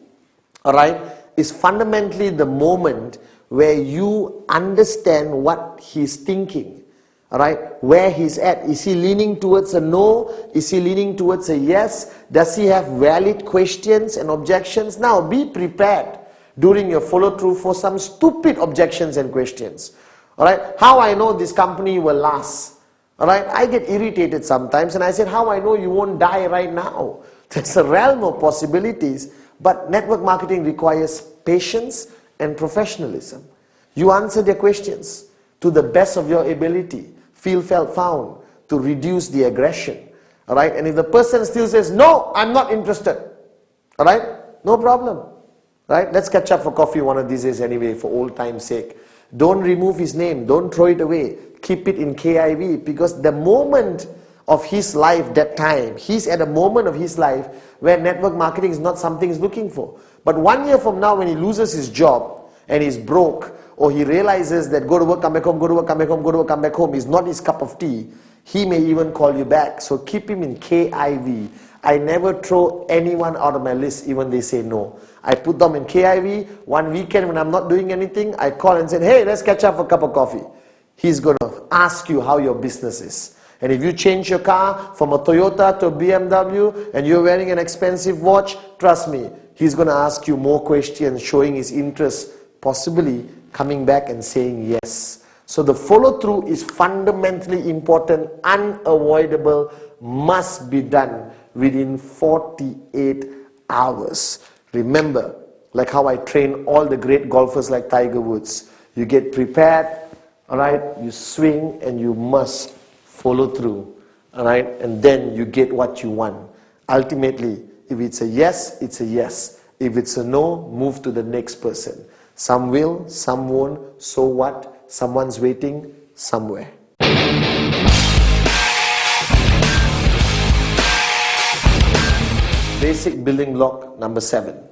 alright, is fundamentally the moment where you understand what he's thinking, alright, where he's at. Is he leaning towards a no? Is he leaning towards a yes? Does he have valid questions and objections? Now be prepared during your follow through for some stupid objections and questions. Alright, how I know this company will last? Alright, I get irritated sometimes and I said, how I know you won't die right now? There's a realm of possibilities, but network marketing requires patience and professionalism. You answer their questions to the best of your ability, feel, felt, found, to reduce the aggression. Alright, and if the person still says, no, I'm not interested, alright, no problem. Right, let's catch up for coffee one of these days anyway, for old time's sake. Don't remove his name, don't throw it away, keep it in KIV, because the moment of his life, that time, he's at a moment of his life where network marketing is not something he's looking for. But 1 year from now, when he loses his job and he's broke, or he realizes that go to work, come back home, go to work, come back home, go to work, come back home is not his cup of tea, he may even call you back. So keep him in KIV. I never throw anyone out of my list even they say no. I put them in KIV. One weekend when I'm not doing anything, I call and say, hey, let's catch up for a cup of coffee. He's going to ask you how your business is. And if you change your car from a Toyota to a BMW and you're wearing an expensive watch, trust me, he's going to ask you more questions, showing his interest, possibly coming back and saying yes. So the follow through is fundamentally important, unavoidable, must be done within 48 hours. Remember, like how I train all the great golfers like Tiger Woods, you get prepared, alright, you swing and you must follow through, alright, and then you get what you want. Ultimately, if it's a yes, it's a yes. If it's a no, move to the next person. Some will, some won't, so what? Someone's waiting somewhere. Basic building block number 7.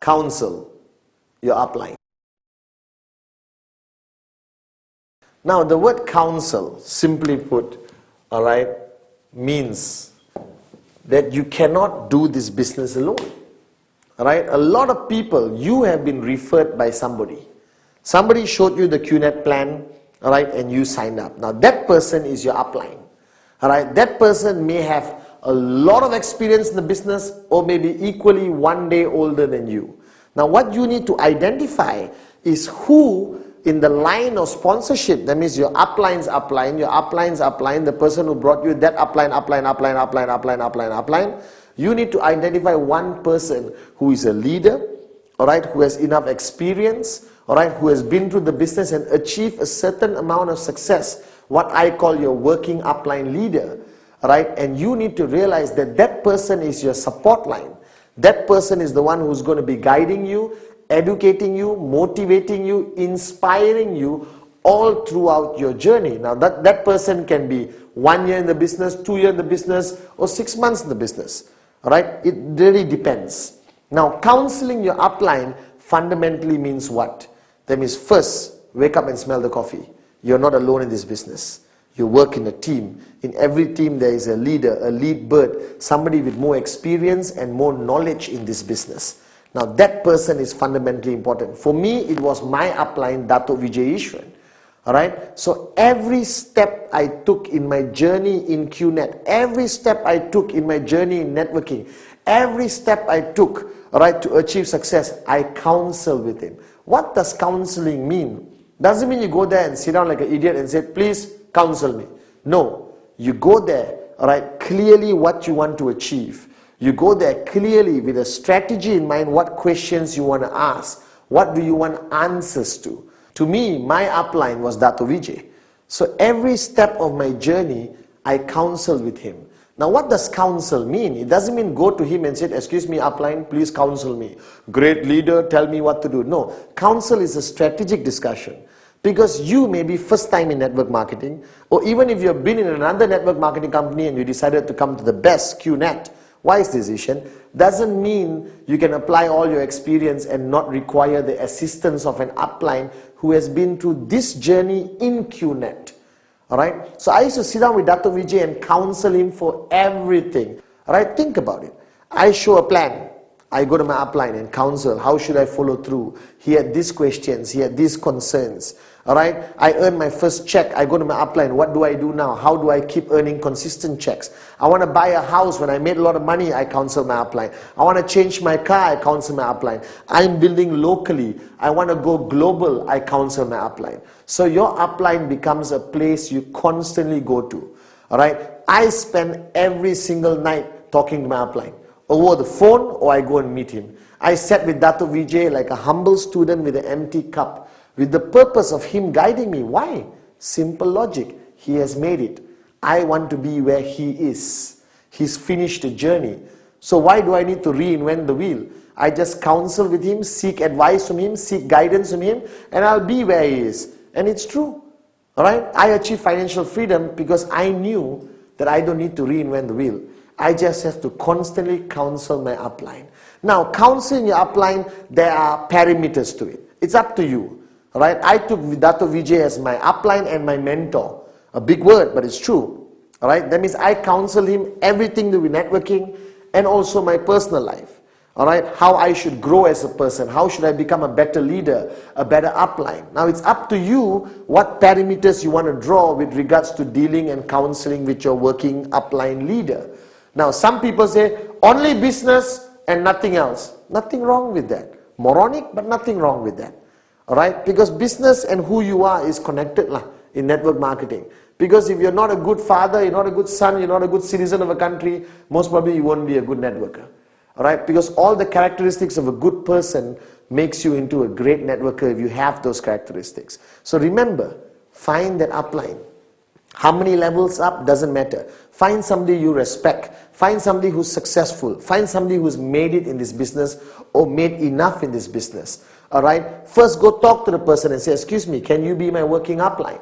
Counsel your upline. Now, the word counsel, simply put, all right, means that you cannot do this business alone. All right? A lot of people, you have been referred by somebody. Somebody showed you the QNet plan, all right, and you signed up. Now, that person is your upline. All right? That person may have a lot of experience in the business or maybe equally one day older than you. Now, what you need to identify is who in the line of sponsorship, that means your upline's upline, your upline's upline, the person who brought you that upline, you need to identify one person who is a leader, all right, who has enough experience, all right, who has been through the business and achieved a certain amount of success, what I call your working upline leader, all right, and you need to realize that that person is your support line. That person is the one who's going to be guiding you, educating you, motivating you, inspiring you all throughout your journey. Now that person can be 1 year in the business, 2 years in the business, or 6 months in the business. All right, it really depends. Now, counseling your upline fundamentally means what? That means first, wake up and smell the coffee. You're not alone in this business. You work in a team. In every team there is a leader, a lead bird, somebody with more experience and more knowledge in this business. Now that person is fundamentally important. For me, it was my upline, Dato' Vijay Ishwan. Alright, so every step I took in my journey in QNet, every step I took in my journey in networking, every step I took, alright, to achieve success, I counsel with him. What does counseling mean? Doesn't mean you go there and sit down like an idiot and say, please counsel me. No, you go there, alright, clearly what you want to achieve. You go there clearly with a strategy in mind, what questions you want to ask, what do you want answers to. To me, my upline was Dato' Vijay. So every step of my journey, I counseled with him. Now what does counsel mean? It doesn't mean go to him and say, excuse me upline, please counsel me. Great leader, tell me what to do. No, counsel is a strategic discussion. Because you may be first time in network marketing, or even if you've been in another network marketing company and you decided to come to the best QNet, wise decision, doesn't mean you can apply all your experience and not require the assistance of an upline who has been through this journey in QNet. Alright, so I used to sit down with Dato' Vijay and counsel him for everything. Alright, think about it. I show a plan. I go to my upline and counsel, how should I follow through? He had these questions, he had these concerns. Alright, I earn my first check, I go to my upline, what do I do now? How do I keep earning consistent checks? I want to buy a house, when I made a lot of money, I counsel my upline. I want to change my car, I counsel my upline. I'm building locally, I want to go global, I counsel my upline. So your upline becomes a place you constantly go to. Alright, I spend every single night talking to my upline. Over the phone or I go and meet him. I sat with Dato' Vijay like a humble student with an empty cup with the purpose of him guiding me. Why? Simple logic. He has made it. I want to be where he is. He's finished the journey. So why do I need to reinvent the wheel? I just counsel with him, seek advice from him, seek guidance from him, and I'll be where he is. And it's true. Alright? I achieved financial freedom because I knew that I don't need to reinvent the wheel. I just have to constantly counsel my upline. Now, counseling your upline, there are parameters to it. It's up to you. Right? I took Dato' Vijay as my upline and my mentor. A big word, but it's true. Alright? That means I counsel him everything to do with networking and also my personal life. Alright? How I should grow as a person. How should I become a better leader, a better upline. Now, it's up to you what parameters you want to draw with regards to dealing and counseling with your working upline leader. Now, some people say, only business and nothing else. Nothing wrong with that. Moronic, but nothing wrong with that. Alright? Because business and who you are is connected in network marketing. Because if you're not a good father, you're not a good son, you're not a good citizen of a country, most probably you won't be a good networker. Alright? Because all the characteristics of a good person makes you into a great networker if you have those characteristics. So remember, find that upline. How many levels up doesn't matter. Find somebody you respect. Find somebody who's successful. Find somebody who's made it in this business or made enough in this business. Alright? First go talk to the person and say, excuse me, can you be my working upline?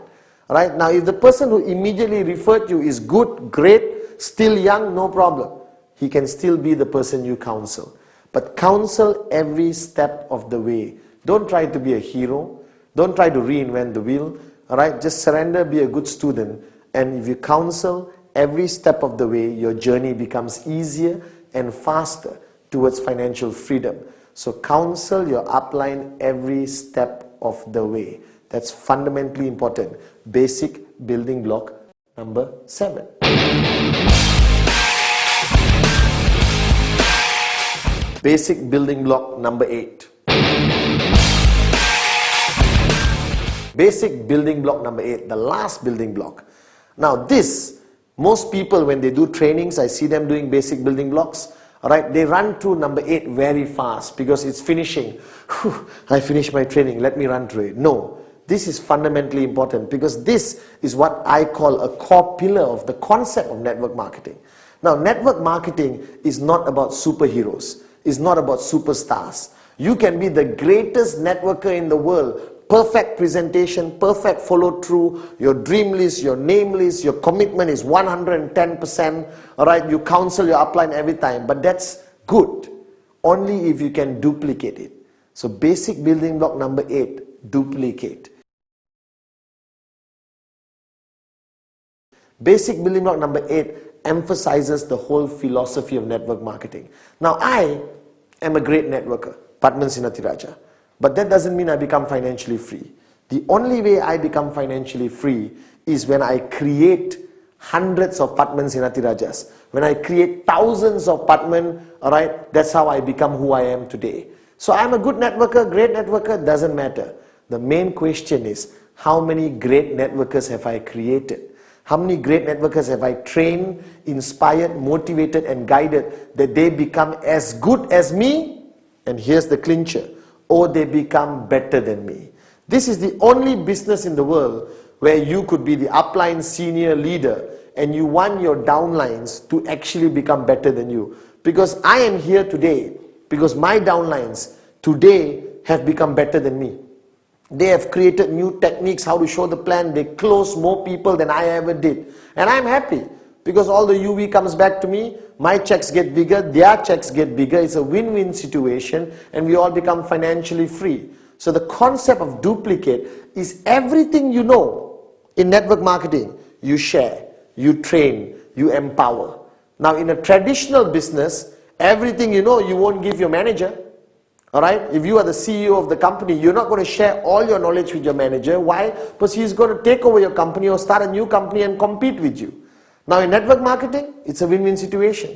Alright? Now if the person who immediately referred you is good, great, still young, no problem. He can still be the person you counsel. But counsel every step of the way. Don't try to be a hero. Don't try to reinvent the wheel. Alright, just surrender, be a good student, and if you counsel every step of the way, your journey becomes easier and faster towards financial freedom. So counsel your upline every step of the way. That's fundamentally important. Basic building block number 7. Basic building block number 8. Basic building block number 8, the last building block. Now this, most people when they do trainings, I see them doing basic building blocks, alright, they run through number 8 very fast because it's finishing. I finished my training, let me run through it. No, this is fundamentally important because this is what I call a core pillar of the concept of network marketing. Now network marketing is not about superheroes, it's not about superstars. You can be the greatest networker in the world. Perfect presentation, perfect follow through, your dream list, your name list, your commitment is 110%, alright, you counsel your upline every time, but that's good, only if you can duplicate it. So basic building block number 8, duplicate. Basic building block number 8 emphasizes the whole philosophy of network marketing. Now I am a great networker, Padman Sinatiraja. But that doesn't mean I become financially free. The only way I become financially free is when I create hundreds of Padman Sinatirajas. When I create thousands of Padman, alright, that's how I become who I am today. So I'm a good networker, great networker, doesn't matter. The main question is, how many great networkers have I created? How many great networkers have I trained, inspired, motivated and guided that they become as good as me? And here's the clincher. Or they become better than me. This is the only business in the world where you could be the upline senior leader and you want your downlines to actually become better than you. Because I am here today because my downlines today have become better than me. They have created new techniques how to show the plan. They close more people than I ever did. And I'm happy because all the UV comes back to me. My checks get bigger, their checks get bigger. It's a win-win situation and we all become financially free. So the concept of duplicate is everything you know in network marketing, you share, you train, you empower. Now in a traditional business, everything you know, you won't give your manager. Alright, if you are the CEO of the company, you're not going to share all your knowledge with your manager. Why? Because he's going to take over your company or start a new company and compete with you. Now in network marketing, it's a win-win situation.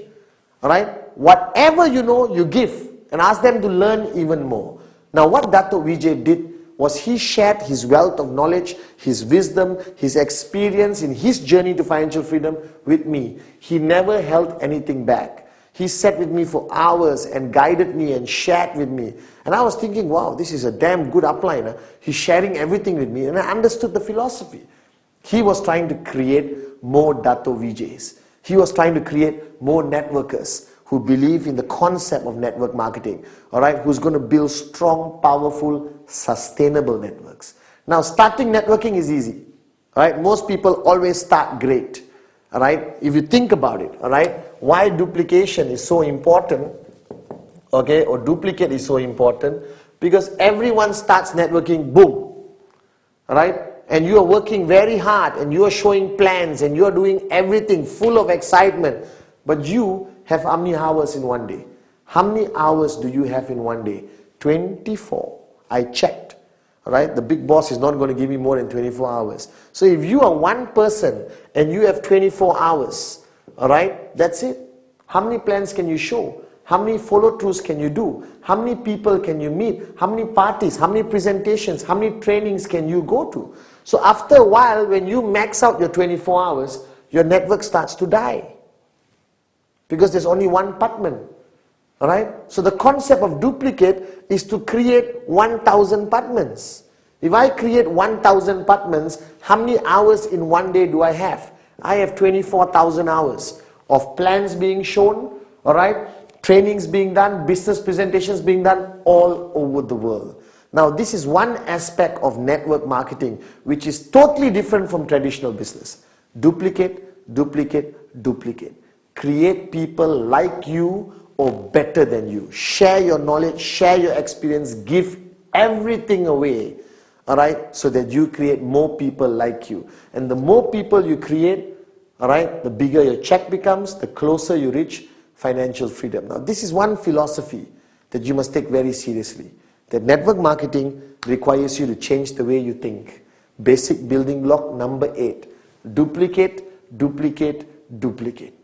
Alright, whatever you know, you give and ask them to learn even more. Now what Dato' Vijay did was he shared his wealth of knowledge, his wisdom, his experience in his journey to financial freedom with me. He never held anything back. He sat with me for hours and guided me and shared with me. And I was thinking, wow, this is a damn good upliner. He's sharing everything with me and I understood the philosophy. He was trying to create more Dato' Vijay's. He was trying to create more networkers who believe in the concept of network marketing, alright, who's going to build strong, powerful, sustainable networks. Now starting networking is easy, alright, most people always start great, alright, if you think about it, alright, why duplication is so important, okay, or duplicate is so important, because everyone starts networking, boom, alright, and you are working very hard and you are showing plans and you are doing everything full of excitement, but you have how many hours in one day? How many hours do you have in one day? 24. I checked. Alright, the big boss is not going to give me more than 24 hours. So if you are one person and you have 24 hours, alright, that's it. How many plans can you show? How many follow-throughs can you do? How many people can you meet? How many parties? How many presentations? How many trainings can you go to? So after a while, when you max out your 24 hours, your network starts to die. Because there's only one Padman. Alright? So the concept of duplicate is to create 1,000 Padmans. If I create 1,000 Padmans, how many hours in one day do I have? I have 24,000 hours of plans being shown, alright? Trainings being done, business presentations being done all over the world. Now this is one aspect of network marketing which is totally different from traditional business. Duplicate, duplicate, duplicate. Create people like you or better than you. Share your knowledge, share your experience, give everything away, alright, so that you create more people like you. And the more people you create, alright, the bigger your check becomes, the closer you reach financial freedom. Now, this is one philosophy that you must take very seriously. That network marketing requires you to change the way you think. Basic building block number 8. Duplicate, duplicate, duplicate.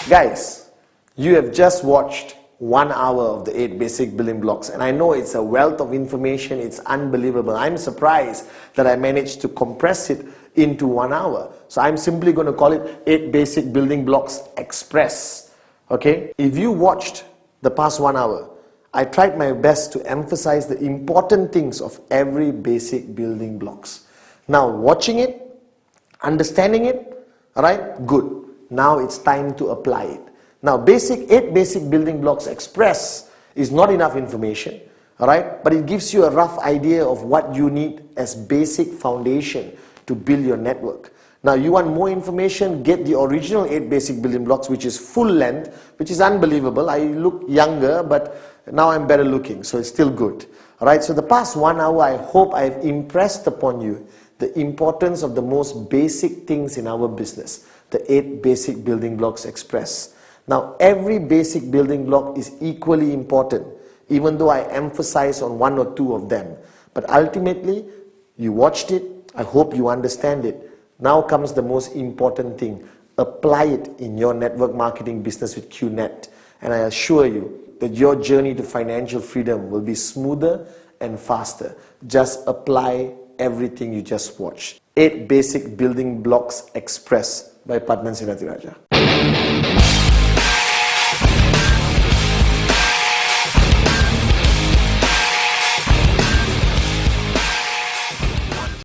Guys, you have just watched 1 hour of the 8 basic building blocks, and I know it's a wealth of information, it's unbelievable. I'm surprised that I managed to compress it into 1 hour. So I'm simply going to call it 8 basic building blocks express. Okay? If you watched the past 1 hour, I tried my best to emphasize the important things of every basic building blocks. Now, watching it, understanding it, alright, good. Now it's time to apply it. Now, 8 basic building blocks express is not enough information, alright, but it gives you a rough idea of what you need as basic foundation to build your network. Now, you want more information, get the original 8 basic building blocks, which is full length, which is unbelievable. I look younger, but now I'm better looking, so it's still good. Alright, so the past 1 hour, I hope I've impressed upon you the importance of the most basic things in our business, the 8 basic building blocks express. Now, every basic building block is equally important, even though I emphasize on 1 or 2 of them. But ultimately, you watched it, I hope you understand it. Now comes the most important thing. Apply it in your network marketing business with QNet. And I assure you that your journey to financial freedom will be smoother and faster. Just apply everything you just watched. 8 basic building blocks express by Padman Sinatiraja.